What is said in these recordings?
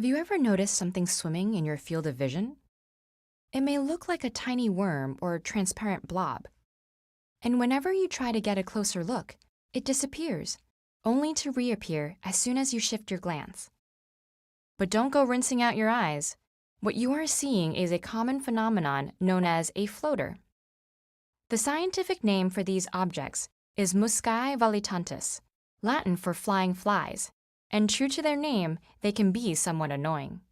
Have you ever noticed something swimming in your field of vision? It may look like a tiny worm or transparent blob. And whenever you try to get a closer look, it disappears, only to reappear as soon as you shift your glance. But don't go rinsing out your eyes. What you are seeing is a common phenomenon known as a floater. The scientific name for these objects is muscae volitantes, Latin for flying flies, and true to their name, they can be somewhat annoying.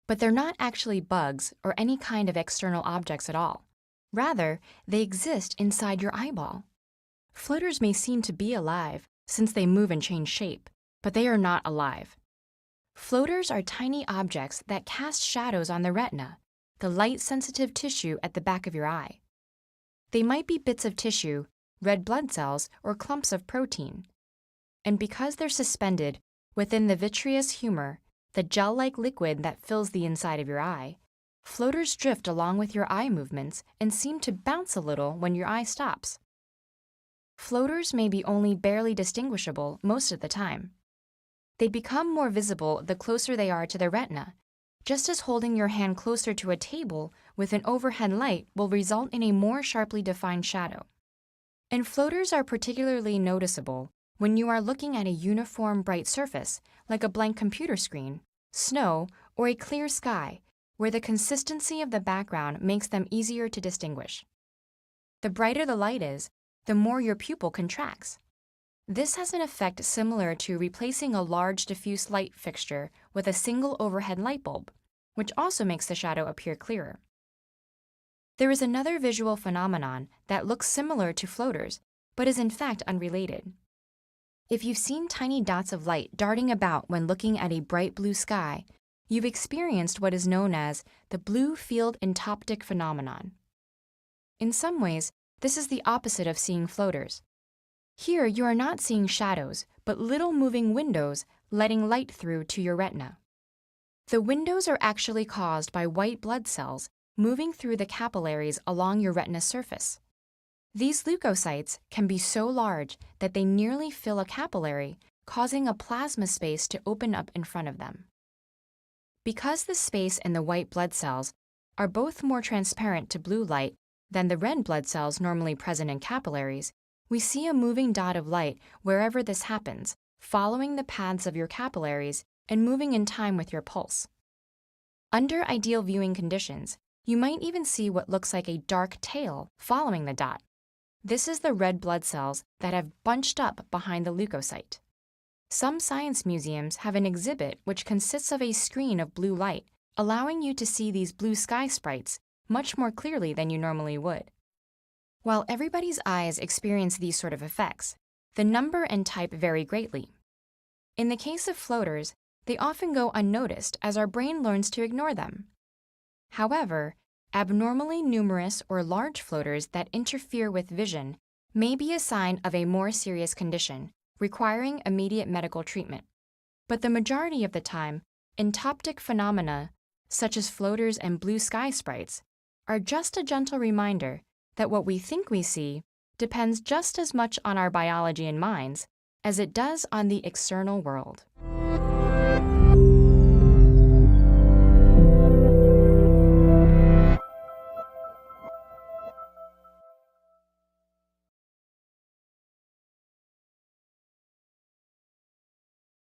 But they're not actually bugs or any kind of external objects at all. Rather, they exist inside your eyeball. Floaters may seem to be alive since they move and change shape, but they are not alive. Floaters are tiny objects that cast shadows on the retina, the light-sensitive tissue at the back of your eye. They might be bits of tissue, red blood cells, or clumps of protein. And because they're suspended within the vitreous humor, the gel-like liquid that fills the inside of your eye, floaters drift along with your eye movements and seem to bounce a little when your eye stops. Floaters may be only barely distinguishable most of the time. They become more visible the closer they are to the retina, just as holding your hand closer to a table with an overhead light will result in a more sharply defined shadow. And floaters are particularly noticeable when you are looking at a uniform bright surface, like a blank computer screen, snow, or a clear sky, where the consistency of the background makes them easier to distinguish. The brighter the light is, the more your pupil contracts. This has an effect similar to replacing a large diffuse light fixture with a single overhead light bulb, which also makes the shadow appear clearer. There is another visual phenomenon that looks similar to floaters, but is in fact unrelated. If you've seen tiny dots of light darting about when looking at a bright blue sky, you've experienced what is known as the blue field entoptic phenomenon. In some ways, this is the opposite of seeing floaters. Here, you are not seeing shadows, but little moving windows letting light through to your retina. The windows are actually caused by white blood cells moving through the capillaries along your retina surface. These leukocytes can be so large that they nearly fill a capillary, causing a plasma space to open up in front of them. Because the space in the white blood cells are both more transparent to blue light than the red blood cells normally present in capillaries, we see a moving dot of light wherever this happens, following the paths of your capillaries and moving in time with your pulse. Under ideal viewing conditions, you might even see what looks like a dark tail following the dot. This is the red blood cells that have bunched up behind the leukocyte. Some science museums have an exhibit which consists of a screen of blue light, allowing you to see these blue sky sprites much more clearly than you normally would. While everybody's eyes experience these sort of effects, the number and type vary greatly. In the case of floaters, they often go unnoticed as our brain learns to ignore them. However, abnormally numerous or large floaters that interfere with vision may be a sign of a more serious condition, requiring immediate medical treatment. But the majority of the time, entoptic phenomena, such as floaters and blue sky sprites, are just a gentle reminder that what we think we see depends just as much on our biology and minds as it does on the external world.